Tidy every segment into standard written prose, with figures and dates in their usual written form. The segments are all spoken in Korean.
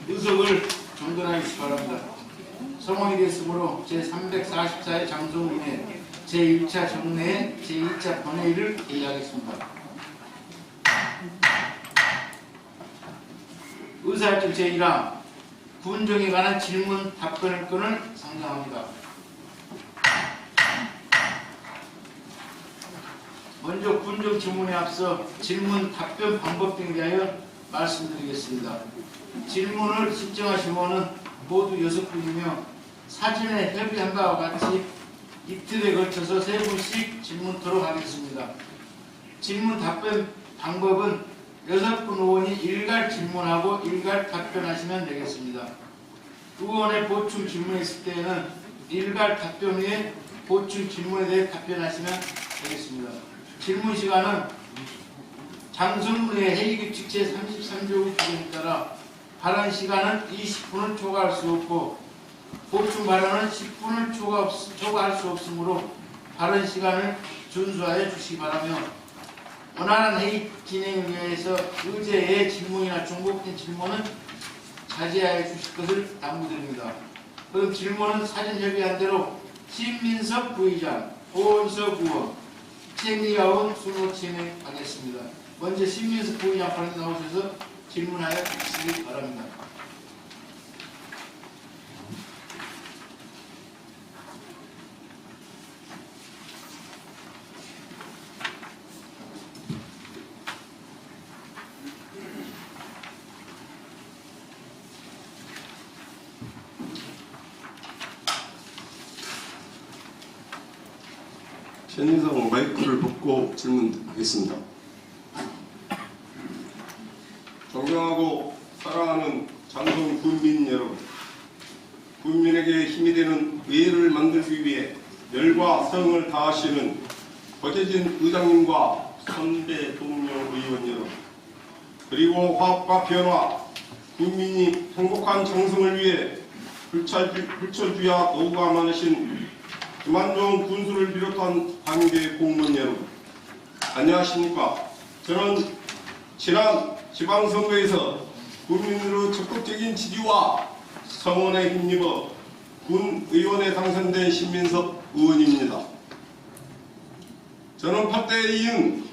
의석을 정돈하시기 바랍니다. 성원이 됐으므로 제344회 장소문회 제1차 정례 제2차 본회의를 개의하겠습니다. 의사일정 제1항 군정에 관한 질문 답변 건을 상정합니다. 먼저 군정 질문에 앞서 질문 답변 방법 등에 대하여 말씀드리겠습니다. 질문을 신청하신 분은 모두 6분이며 사전에 협의한 바와 같이 이틀에 걸쳐서 3분씩 질문토록 하겠습니다. 질문 답변 방법은 6분 의원이 일괄 질문하고 일괄 답변하시면 되겠습니다. 의원의 보충 질문이 있을 때에는 일괄 답변 후에 보충 질문에 대해 답변하시면 되겠습니다. 질문 시간은 장소문회 회의규칙 제33조 규정에 따라 발언 시간은 20분을 초과할 수 없고 보충 발언은 10분을 초과할 수 없으므로 발언 시간을 준수하여 주시기 바라며 원활한 회의 진행을 위해서 의제의 질문이나 중복된 질문은 자제하여 주실 것을 당부드립니다. 그럼 질문은 사전 협의한 대로 신민석 부의장, 오은석 의원, 최미가운 순으로 진행하겠습니다. 먼저 신민석 부의장 발언 나오셔서 질문하여 주시기 바랍니다. 신민석 마이크를 벗고 질문하겠습니다. 존경하고 사랑하는 장성 군민 여러분, 군민에게 힘이 되는 의회를 만들기 위해 열과 성을 다하시는 고재진 의장님과 선배 동료 의원 여러분, 그리고 화합과 변화, 군민이 행복한 장성을 위해 불철주야 노고가 많으신 김한종 군수를 비롯한 관계 공무원 여러분, 안녕하십니까. 저는 지난 지방선거에서 국민으로 적극적인 지지와 성원에 힘입어 군의원에 당선된 신민석 의원입니다. 저는 8대 이은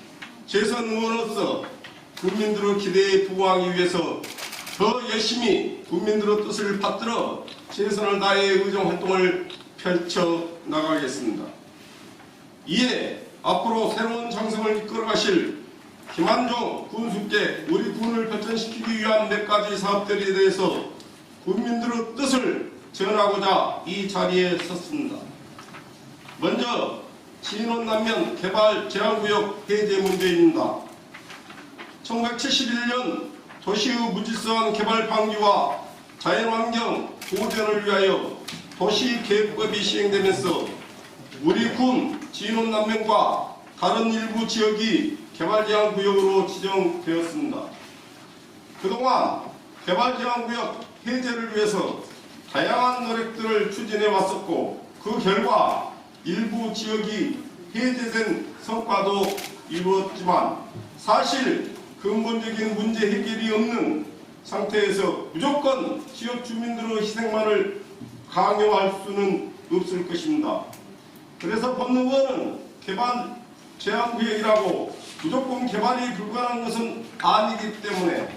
재선 의원으로서 국민들의 기대에 부응하기 위해서 더 열심히 국민들의 뜻을 받들어 최선을 다해 의정활동을 펼쳐 나가겠습니다. 이에 앞으로 새로운 장성을 이끌어가실 김한종 군수께 우리 군을 발전시키기 위한 몇 가지 사업들에 대해서 국민들의 뜻을 전하고자 이 자리에 섰습니다. 먼저 진원남면 개발 제한구역 해제 문제입니다. 1971년 도시의 무질서한 개발 방지와 자연환경 보전을 위하여 도시계획법이 시행되면서 우리 군 진원남면과 다른 일부 지역이 개발제한구역으로 지정되었습니다. 그동안 개발제한구역 해제를 위해서 다양한 노력들을 추진해 왔었고 그 결과 일부 지역이 해제된 성과도 이루었지만 사실 근본적인 문제 해결이 없는 상태에서 무조건 지역 주민들의 희생만을 강요할 수는 없을 것입니다. 그래서 법무부는 개발 제한구역이라고 무조건 개발이 불가능한 것은 아니기 때문에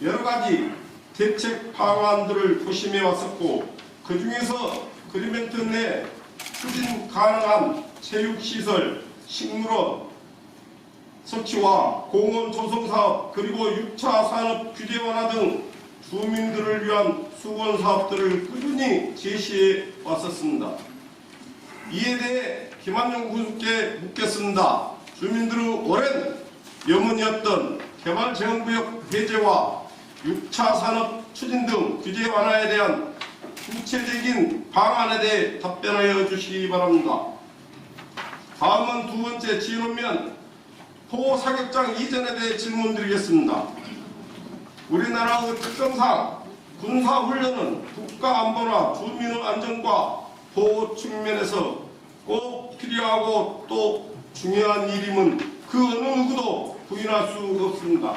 여러 가지 대책 방안들을 도심해 왔었고 그 중에서 그리멘트 내 추진 가능한 체육시설, 식물원 설치와 공원 조성사업 그리고 6차 산업 규제 완화 등 주민들을 위한 수건 사업들을 꾸준히 제시해 왔었습니다. 이에 대해 김한종 군수께 묻겠습니다. 주민들의 오랜 염원이었던 개발제한구역 해제와 6차 산업 추진 등 규제 완화에 대한 구체적인 방안에 대해 답변하여 주시기 바랍니다. 다음은 두 번째 진원면 포사격장 이전에 대해 질문드리겠습니다. 우리나라의 특성상 군사훈련은 국가안보나 주민의 안전과 보호 측면에서 꼭 필요하고 또 중요한 일임은 그 어느 누구도 부인할 수 없습니다.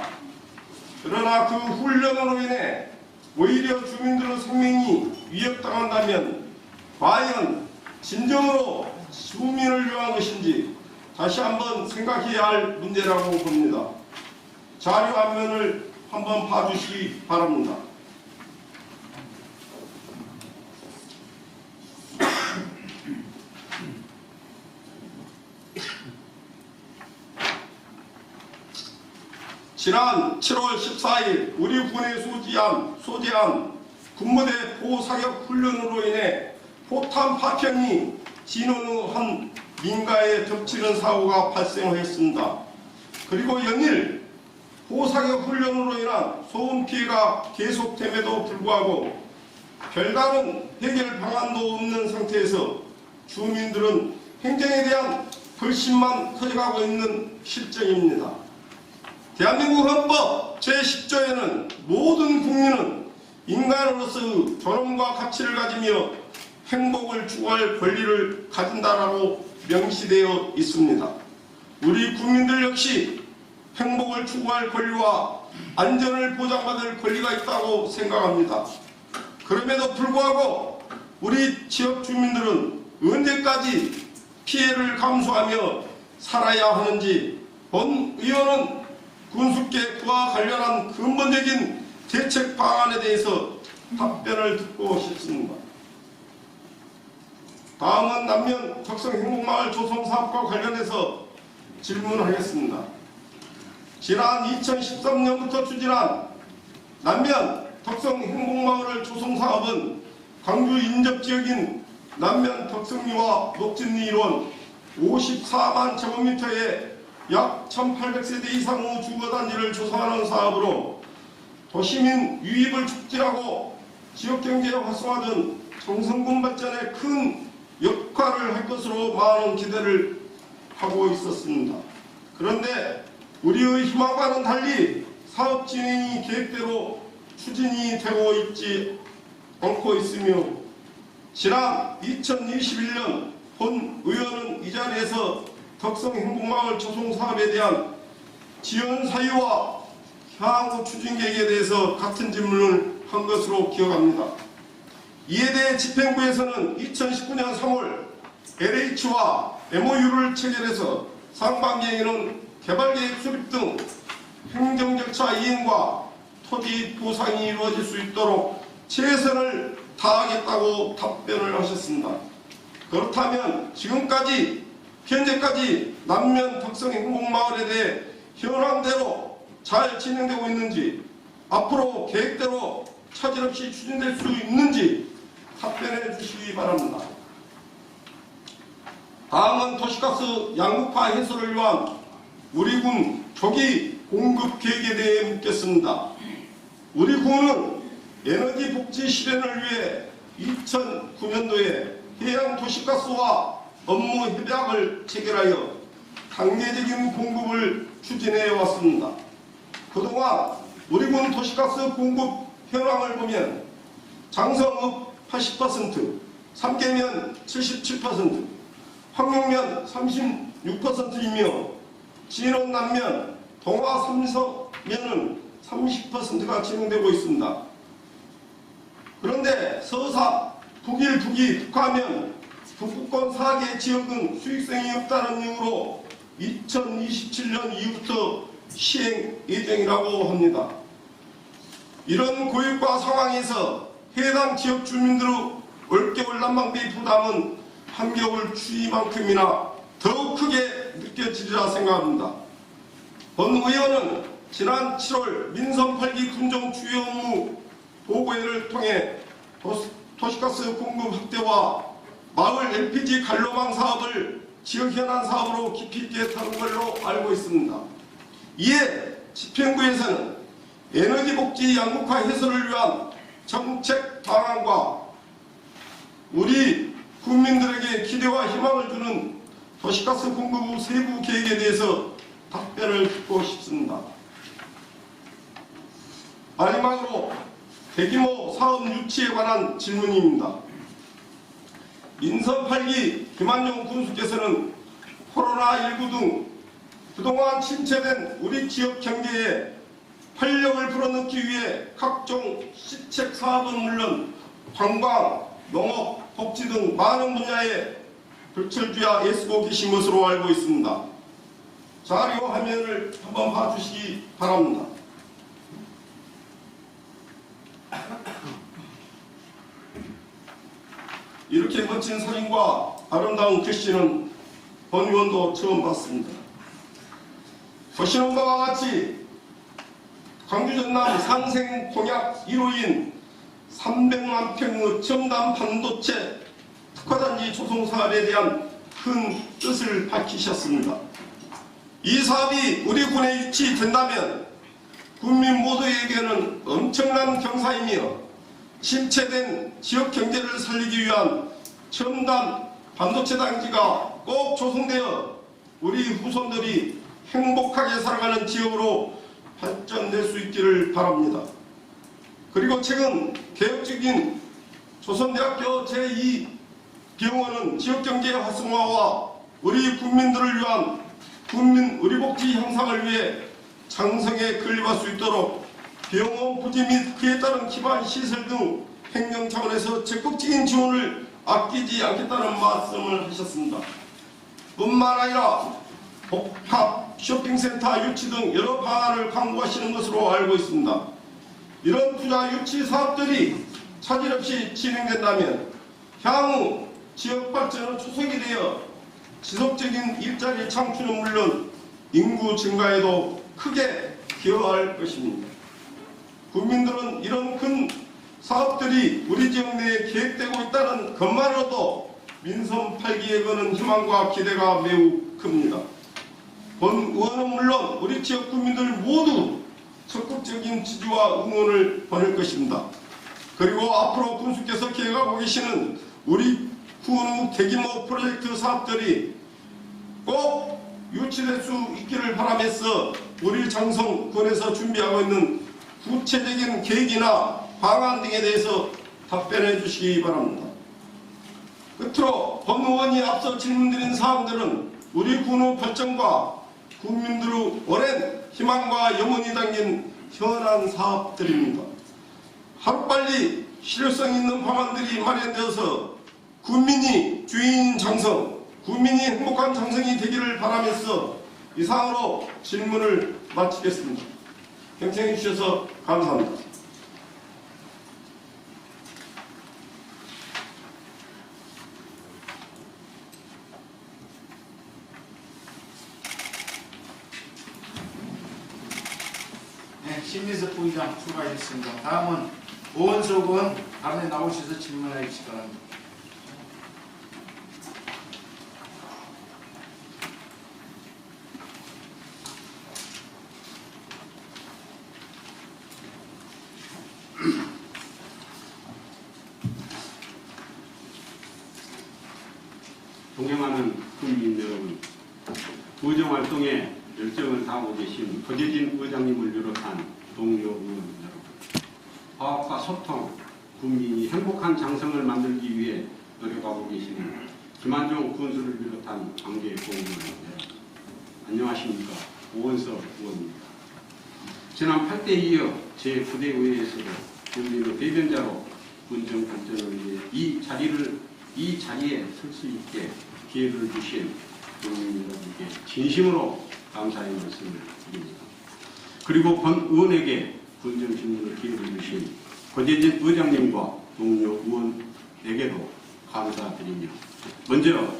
그러나 그 훈련으로 인해 오히려 주민들의 생명이 위협당한다면 과연 진정으로 주민을 위한 것인지 다시 한번 생각해야 할 문제라고 봅니다. 자료 화면을 한번 봐주시기 바랍니다. 지난 7월 14일 우리 군에 소재한 군부대 포사격 훈련으로 인해 포탄 파편이 진원의 한 민가에 덮치는 사고가 발생했습니다. 그리고 연일 포사격 훈련으로 인한 소음 피해가 계속됨에도 불구하고 별다른 해결 방안도 없는 상태에서 주민들은 행정에 대한 불신만 커져가고 있는 실정입니다. 대한민국 헌법 제10조에는 모든 국민은 인간으로서의 존엄과 가치를 가지며 행복을 추구할 권리를 가진다라고 명시되어 있습니다. 우리 국민들 역시 행복을 추구할 권리와 안전을 보장받을 권리가 있다고 생각합니다. 그럼에도 불구하고 우리 지역 주민들은 언제까지 피해를 감수하며 살아야 하는지 본 의원은 군수계와 관련한 근본적인 대책 방안에 대해서 답변을 듣고 싶습니다. 다음은 남면 덕성행복마을 조성사업과 관련해서 질문하겠습니다. 지난 2013년부터 추진한 남면 덕성행복마을 조성사업은 광주 인접지역인 남면 덕성리와 녹진리 일원 54만 제곱미터의 약 1800세대 이상의 주거단지를 조성하는 사업으로 도시민 유입을 촉진하고 지역경제 활성화 등 정성군 발전에 큰 역할을 할 것으로 많은 기대를 하고 있었습니다. 그런데 우리의 희망과는 달리 사업 진행이 계획대로 추진이 되고 있지 않고 있으며 지난 2021년 본 의원은 이 자리에서 덕성행복마을 조성사업에 대한 지원 사유와 향후 추진 계획에 대해서 같은 질문을 한 것으로 기억합니다. 이에 대해 집행부에서는 2019년 3월 LH와 MOU를 체결해서 상반기에는 개발계획 수립 등 행정절차 이행과 토지 보상이 이루어질 수 있도록 최선을 다하겠다고 답변을 하셨습니다. 그렇다면 지금까지 현재까지 남면 덕성행복마을에 대해 현황대로 잘 진행되고 있는지 앞으로 계획대로 차질 없이 추진될 수 있는지 답변해 주시기 바랍니다. 다음은 도시가스 양극화 해소를 위한 우리 군 조기 공급 계획에 대해 묻겠습니다. 우리 군은 에너지 복지 실현을 위해 2009년도에 해양 도시가스와 업무 협약을 체결하여 단계적인 공급을 추진해 왔습니다. 그동안 우리 군 도시가스 공급 현황을 보면 장성읍 80%, 삼계면 77%, 황룡면 36%이며 진원 남면, 동화 삼성면은 30%가 진행되고 있습니다. 그런데 서사, 북일, 북이, 북하면 북부권 4개 지역은 수익성이 없다는 이유로 2027년 이후부터 시행 예정이라고 합니다. 이런 고유가 상황에서 해당 지역 주민들의 올겨울 난방비 부담은 한겨울 추위만큼이나 더욱 크게 느껴지리라 생각합니다. 본 의원은 지난 7월 민선 8기 군정 주요 업무 보고회를 통해 도시가스 공급 확대와 마을 LPG 관로망 사업을 지역 현안 사업으로 깊이 있게 다룬 걸로 알고 있습니다. 이에 집행부에서는 에너지 복지 양극화 해소를 위한 정책 방안과 우리 국민들에게 기대와 희망을 주는 도시가스 공급 후 세부 계획에 대해서 답변을 듣고 싶습니다. 마지막으로 대규모 사업 유치에 관한 질문입니다. 민선 8기 김한용 군수께서는 코로나19 등 그동안 침체된 우리 지역 경제에 활력을 불어넣기 위해 각종 시책 사업은 물론 관광, 농업, 복지 등 많은 분야에 불철주야 애쓰고 계신 것으로 알고 있습니다. 자료 화면을 한번 봐주시기 바랍니다. 이렇게 멋진 사진과 아름다운 글씨는 본 의원도 처음 봤습니다. 보시는 바와 같이 광주 전남 상생 공약 1호인 300만 평의 첨단 반도체 특화단지 조성 사업에 대한 큰 뜻을 밝히셨습니다. 이 사업이 우리 군에 유치된다면 국민 모두에게는 엄청난 경사이며 침체된 지역 경제를 살리기 위한 첨단 반도체 단지가 꼭 조성되어 우리 후손들이 행복하게 살아가는 지역으로 발전될 수 있기를 바랍니다. 그리고 최근 개혁적인 조선대학교 제2병원은 지역경제 활성화와 우리 국민들을 위한 의료복지 향상을 위해 장성에 건립할 수 있도록 병원 부지 및 그에 따른 기반 시설 등 행정 차원에서 적극적인 지원을 아끼지 않겠다는 말씀을 하셨습니다. 뿐만 아니라 복합 쇼핑센터 유치 등 여러 방안을 강구하시는 것으로 알고 있습니다. 이런 투자 유치 사업들이 차질 없이 진행된다면 향후 지역 발전은 초석이 되어 지속적인 일자리 창출은 물론 인구 증가에도 크게 기여할 것입니다. 국민들은 이런 큰 사업들이 우리 지역 내에 계획되고 있다는 것만으로도 민선 8기에 거는 희망과 기대가 매우 큽니다. 본 의원은 물론 우리 지역 국민들 모두 적극적인 지지와 응원을 보낼 것입니다. 그리고 앞으로 군수께서 계획하고 계시는 우리 군 대규모 프로젝트 사업들이 꼭 유치될 수 있기를 바라면서 우리 장성군에서 준비하고 있는 구체적인 계획이나 방안 등에 대해서 답변해 주시기 바랍니다. 끝으로 본 의원이 앞서 질문드린 사항들은 우리 군의 발전과 국민들의 오랜 희망과 염원이 담긴 현안 사업들입니다. 하루빨리 실효성 있는 방안들이 마련되어서 국민이 주인인 장성, 국민이 행복한 장성이 되기를 바라면서 이상으로 질문을 마치겠습니다. 경청해 주셔서 감사합니다. 네, 신민석 부의장 추가했습니다. 다음은 오원석 의원 발언에 나오셔서 질문해 주시기 바랍니다. 존경하는 국민 여러분, 의정활동에 열정을 다하고 계신 허재진 의장님을 비롯한 동료 의원 여러분, 화합과 소통, 국민이 행복한 장성을 만들기 위해 노력하고 계시는 김한종 군수를 비롯한 관계 공무원 여러분, 안녕하십니까? 오원석 의원입니다. 지난 8대 이어 제9대의회에서도 국민의 대변자로 군정 발전을 위해 이 자리에 설 수 있게 기회를 주신 국민 여러분께 진심으로 감사의 말씀을 드립니다. 그리고 본 의원에게 군정 질문을 기회를 주신 권재진 의장님과 동료 의원에게도 감사드리며, 먼저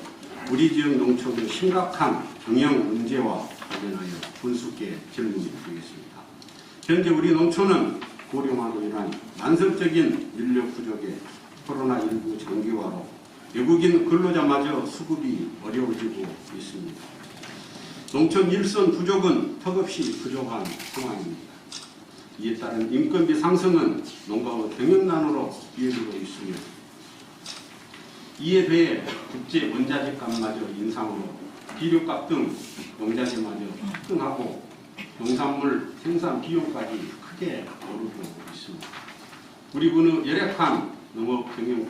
우리 지역 농촌의 심각한 경영 문제와 관련하여 군수께 질문을 드리겠습니다. 현재 우리 농촌은 고령화로 인한 만성적인 인력 부족에 코로나19 장기화로 외국인 근로자마저 수급이 어려워지고 있습니다. 농촌 일선 부족은 턱없이 부족한 상황입니다. 이에 따른 인건비 상승은 농가의 경영난으로 이어지고 있으며, 이에 대해 국제 원자재 값마저 인상으로 비료값 등 농자재마저 급등하고 농산물 생산 비용까지 크게 오르고 있습니다. 우리 군의 열악한 농업 경영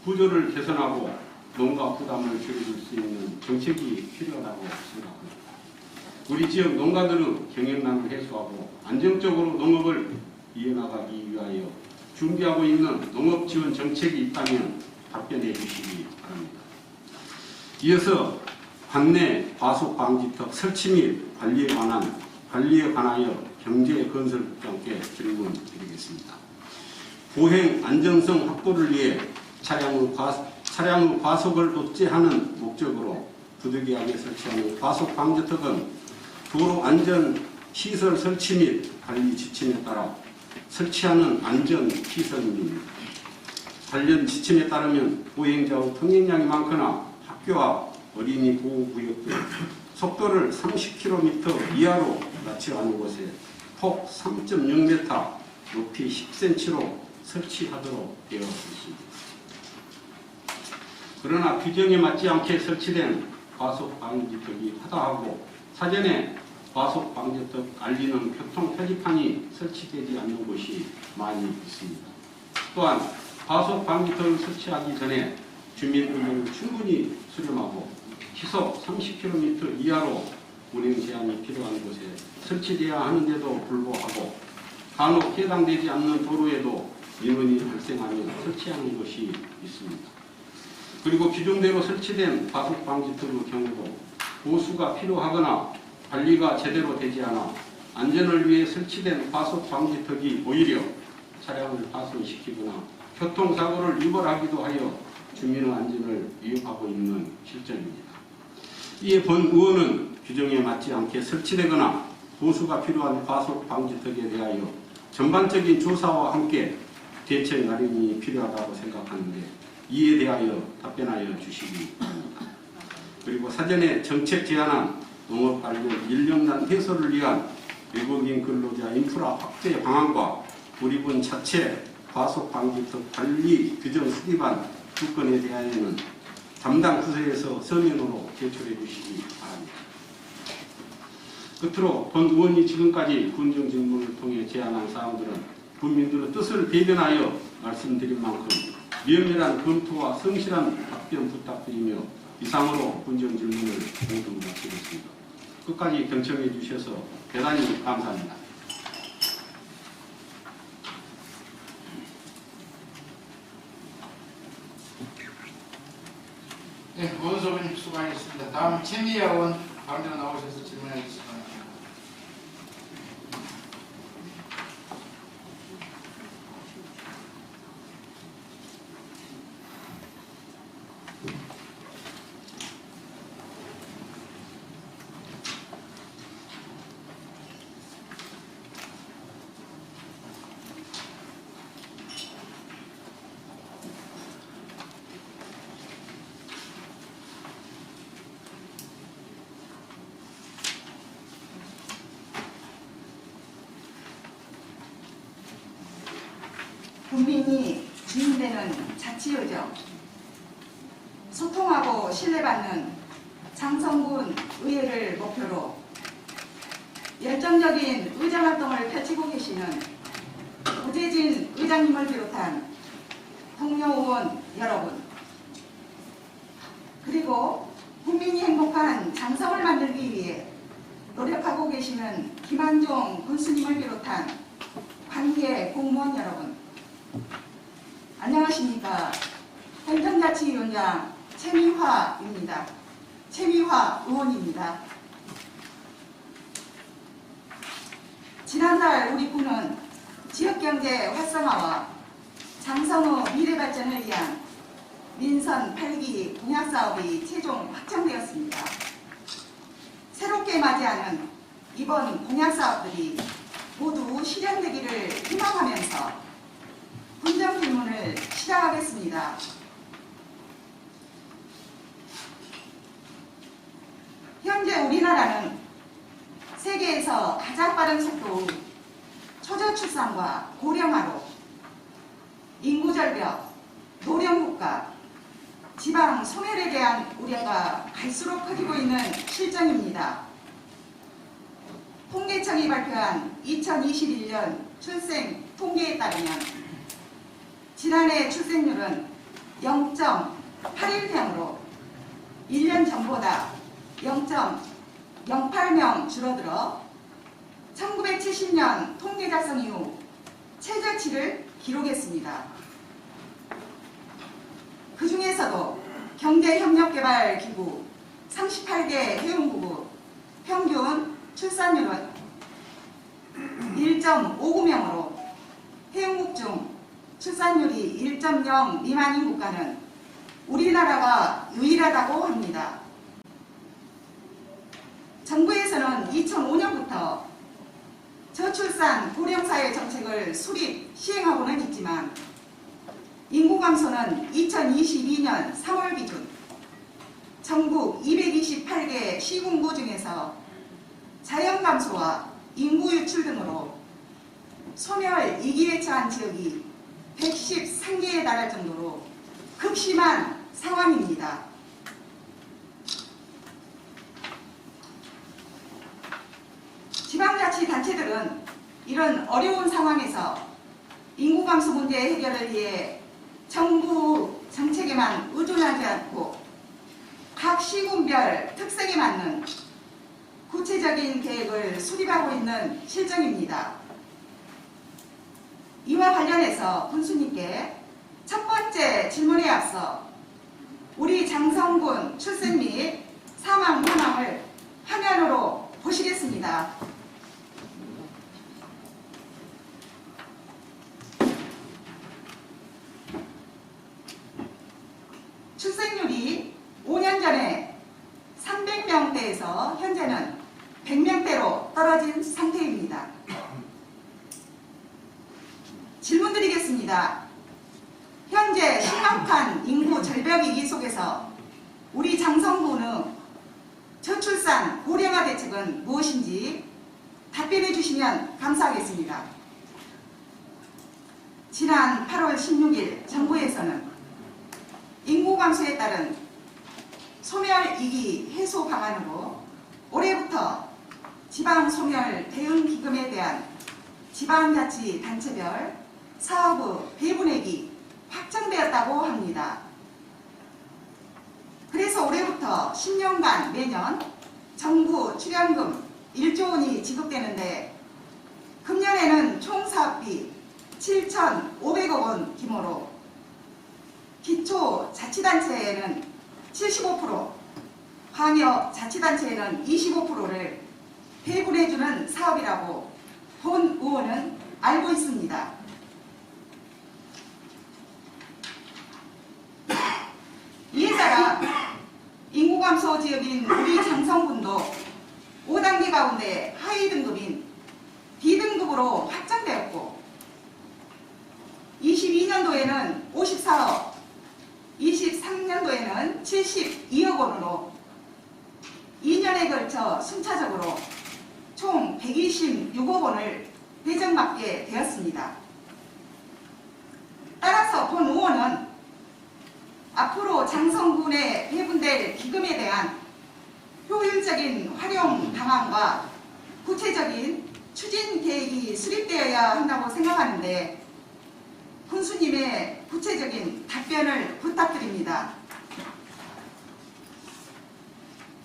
구조를 개선하고 농가 부담을 줄여줄 수 있는 정책이 필요하다고 생각합니다. 우리 지역 농가들의 경영난을 해소하고 안정적으로 농업을 이어나가기 위하여 준비하고 있는 농업 지원 정책이 있다면 답변해 주시기 바랍니다. 이어서 관내 과속 방지턱 설치 및 관리에 관하여 경제건설국장께 질문 드리겠습니다. 보행 안정성 확보를 위해 차량의 과속을 억제하는 목적으로 부득이하게 설치하는 과속 방지턱은 도로 안전 시설 설치 및 관리 지침에 따라 설치하는 안전 시설입니다. 관련 지침에 따르면 보행자의 통행량이 많거나 학교와 어린이 보호구역 등 속도를 30km 이하로 낮춰가는 곳에 폭 3.6m, 높이 10cm로 설치하도록 되어 있습니다. 그러나 규정에 맞지 않게 설치된 과속 방지턱이 하다하고 사전에 과속 방지턱 알리는 교통 표지판이 설치되지 않는 곳이 많이 있습니다. 또한 과속 방지턱을 설치하기 전에 주민 의견을 충분히 수렴하고 시속 30km 이하로 운행 제한이 필요한 곳에 설치되어야 하는데도 불구하고 간혹 해당되지 않는 도로에도 민원이 발생하면 설치하는 곳이 있습니다. 그리고 규정대로 설치된 과속 방지턱의 경우도 보수가 필요하거나 관리가 제대로 되지 않아 안전을 위해 설치된 과속 방지턱이 오히려 차량을 파손시키거나 교통사고를 유발하기도 하여 주민의 안전을 위협하고 있는 실정입니다. 이에 본 의원은 규정에 맞지 않게 설치되거나 보수가 필요한 과속 방지턱에 대하여 전반적인 조사와 함께 대책 마련이 필요하다고 생각하는데 이에 대하여 답변하여 주시기 바랍니다. 그리고 사전에 정책 제안한 농업 관련 인력난 해소를 위한 외국인 근로자 인프라 확대 방안과 우리군 자체 과속 방지턱 관리 규정 수립안 두 건에 대하여는 담당 부서에서 서면으로 제출해 주시기 바랍니다. 끝으로 본 의원이 지금까지 군정 질문을 통해 제안한 사항들은 국민들의 뜻을 대변하여 말씀드린 만큼 면밀한 검토와 성실한 답변 부탁드리며 이상으로 군정 질문을 모두 마치겠습니다. 끝까지 경청해 주셔서 대단히 감사합니다. 네, 원소변님 수고하셨습니다. 다음 최미애 의원 가운데로 나오셔서 질문해 주시기 바랍니다. 국민이 주인되는 자치의정, 소통하고 신뢰받는 장성군 의회를 목표로 열정적인 의정활동을 펼치고 계시는 고재진 의장님을 비롯한 동료 의원 여러분, 그리고 국민이 행복한 장성을 만들기 위해 노력하고 계시는 김한종 군수님을 비롯한 관계 공무원 여러분, 안녕하십니까. 행정자치위원장 최미화입니다. 최미화 의원입니다. 지난달 우리 군은 지역경제 활성화와 장성의 미래발전을 위한 민선 8기 공약사업이 최종 확정되었습니다. 새롭게 맞이하는 이번 공약사업들이 모두 실현되기를 희망하면서 군정 질문을 시작하겠습니다. 현재 우리나라는 세계에서 가장 빠른 속도의 초저출산과 고령화로 인구절벽, 노령국가, 지방 소멸에 대한 우려가 갈수록 커지고 있는 실정입니다. 통계청이 발표한 2021년 출생 통계에 따르면 지난해 출생률은 0.81명으로 1년 전보다 0.6 08명 줄어들어 1970년 통계 작성 이후 최저치를 기록했습니다. 그 중에서도 경제협력개발기구 38개 회원국의 평균 출산율은 1.59명으로 회원국 중 출산율이 1.0 미만인 국가는 우리나라가 유일하다고 합니다. 정부에서는 2005년부터 저출산 고령사회 정책을 수립, 시행하고는 있지만 인구 감소는 2022년 3월 기준 전국 228개 시군구 중에서 자연 감소와 인구 유출 등으로 소멸 위기에 처한 지역이 113개에 달할 정도로 극심한 상황입니다. 지방자치단체들은 이런 어려운 상황에서 인구 감소 문제 해결을 위해 정부 정책에만 의존하지 않고 각 시군별 특색에 맞는 구체적인 계획을 수립하고 있는 실정입니다. 이와 관련해서 군수님께 첫 번째 질문에 앞서 우리 장성군 출생 및 사망 현황을 화면으로 보시겠습니다. 출생률이 5년 전에 300명대에서 현재는 100명대로 떨어진 상태입니다. 질문 드리겠습니다. 현재 심각한 인구 절벽 위기 속에서 우리 장성군의 저출산 고령화 대책은 무엇인지 답변해 주시면 감사하겠습니다. 지난 8월 16일 정부에서는 인구 감소에 따른 소멸 위기 해소 방안으로 올해부터 지방 소멸 대응 기금에 대한 지방자치단체별 사업의 배분액이 확정되었다고 합니다. 그래서 올해부터 10년간 매년 정부 출연금 1조 원이 지급되는데 금년에는 총 사업비 7,500억 원 규모로 기초자치단체에는 75%, 광역자치단체에는 25%를 배분해주는 사업이라고 본 의원은 알고 있습니다. 이에 따라 인구 감소 지역인 우리 장성군도 5단계 가운데 하위 등급인 D등급으로 확정되었고 22년도에는 54억, 23년도에는 72억 원으로 2년에 걸쳐 순차적으로 총 126억 원을 배정받게 되었습니다. 따라서 본 의원은 앞으로 장성군에 배분될 기금에 대한 효율적인 활용 방안과 구체적인 추진 계획이 수립되어야 한다고 생각하는데 군수님의 구체적인 답변을 부탁드립니다.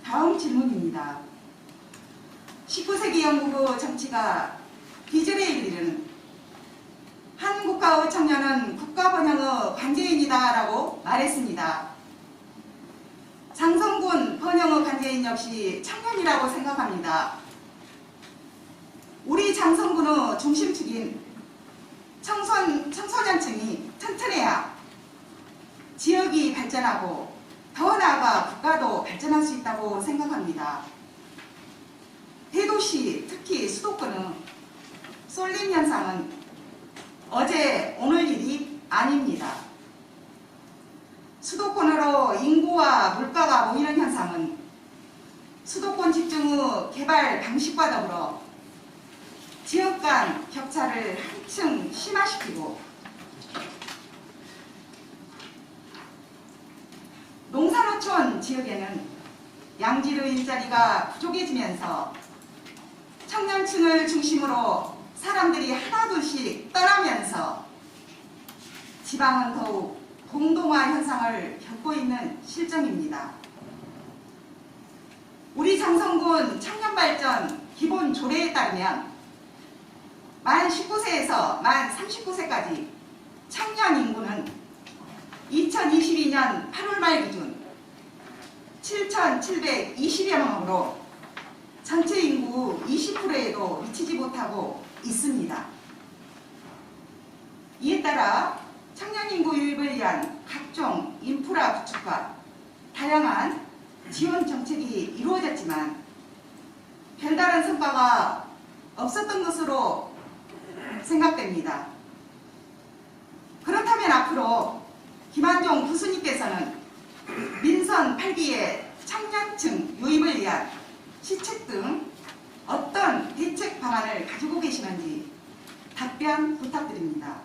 다음 질문입니다. 19세기 영국의 정치가 비전에 이르는 한 국가의 청년은 국가 번영의 관제인이다 라고 말했습니다. 장성군 번영의 관제인 역시 청년이라고 생각합니다. 우리 장성군의 중심축인 청소년층이 튼튼해야 지역이 발전하고 더 나아가 국가도 발전할 수 있다고 생각합니다. 대도시, 특히 수도권의 쏠림 현상은 어제 오늘 일이 아닙니다. 수도권으로 인구와 물가가 모이는 현상은 수도권 집중의 개발 방식과 더불어 지역 간 격차를 한층 심화시키고 농사노촌 지역에는 양질의 일자리가 부족해지면서 청년층을 중심으로 사람들이 하나둘씩 떠나면서 지방은 더욱 동동화 현상을 겪고 있는 실정입니다. 우리 장성군 청년발전 기본 조례에 따르면 만 19세에서 만 39세까지 청년 인구는 2022년 8월 말 기준 7,720여 명으로 전체 인구 20%에도 미치지 못하고 있습니다. 이에 따라 청년 인구 유입을 위한 각종 인프라 구축과 다양한 지원 정책이 이루어졌지만 별다른 성과가 없었던 것으로 생각됩니다. 그렇다면 앞으로 김한종 교수님께서는 민선 8기의 청년층 유입을 위한 시책 등 어떤 대책 방안을 가지고 계시는지 답변 부탁드립니다.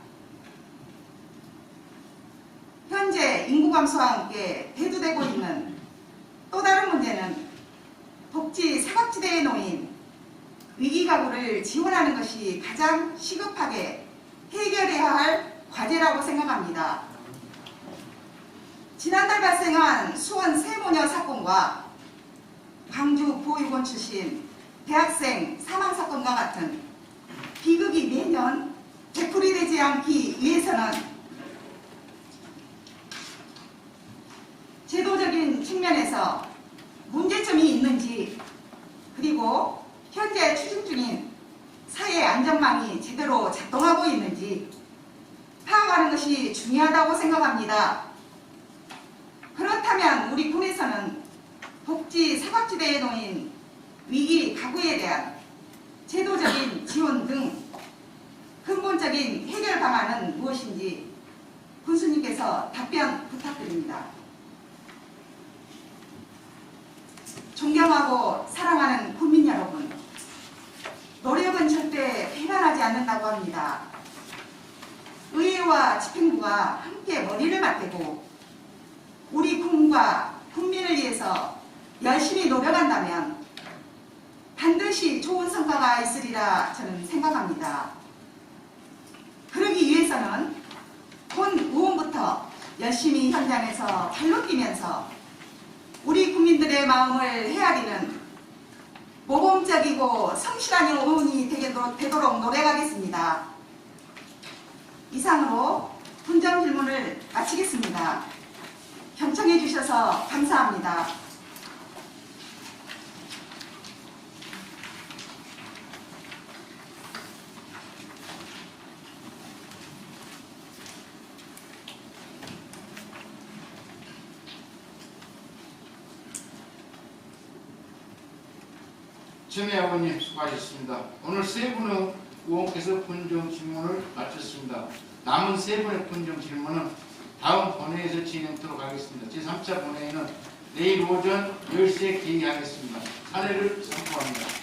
현재 인구 감소와 함께 대두되고 있는 또 다른 문제는 복지 사각지대에 놓인 위기 가구를 지원하는 것이 가장 시급하게 해결해야 할 과제라고 생각합니다. 지난달 발생한 수원 세모녀 사건과 광주 보육원 출신 대학생 사망 사건과 같은 비극이 매년 되풀이되지 않기 위해서는 제도적인 측면에서 문제점이 있는지, 그리고 현재 추진 중인 사회 안전망이 제대로 작동하고 있는지 파악하는 것이 중요하다고 생각합니다. 그렇다면 우리 군에서는 복지 사각지대에 놓인 위기 가구에 대한 제도적인 지원 등 근본적인 해결 방안은 무엇인지 군수님께서 답변 부탁드립니다. 존경하고 사랑하는 국민 여러분, 노력은 절대 배반하지 않는다고 합니다. 의회와 집행부가 함께 머리를 맞대고 우리 군과 국민을 위해서 열심히 노력한다면 반드시 좋은 성과가 있으리라 저는 생각합니다. 그러기 위해서는 본 의원부터 열심히 현장에서 발로 뛰면서 우리 국민들의 마음을 헤아리는 모범적이고 성실한 의원이 되도록 노력하겠습니다. 이상으로 분정 질문을 마치겠습니다. 경청해 주셔서 감사합니다. 전해 의원님 수고하셨습니다. 오늘 세 분의 의원께서 분정 질문을 마쳤습니다. 남은 세 분의 분정 질문은 다음 본회의에서 진행토록 하겠습니다. 제3차 본회의는 내일 오전 10시에 개의하겠습니다. 사례를 선포합니다.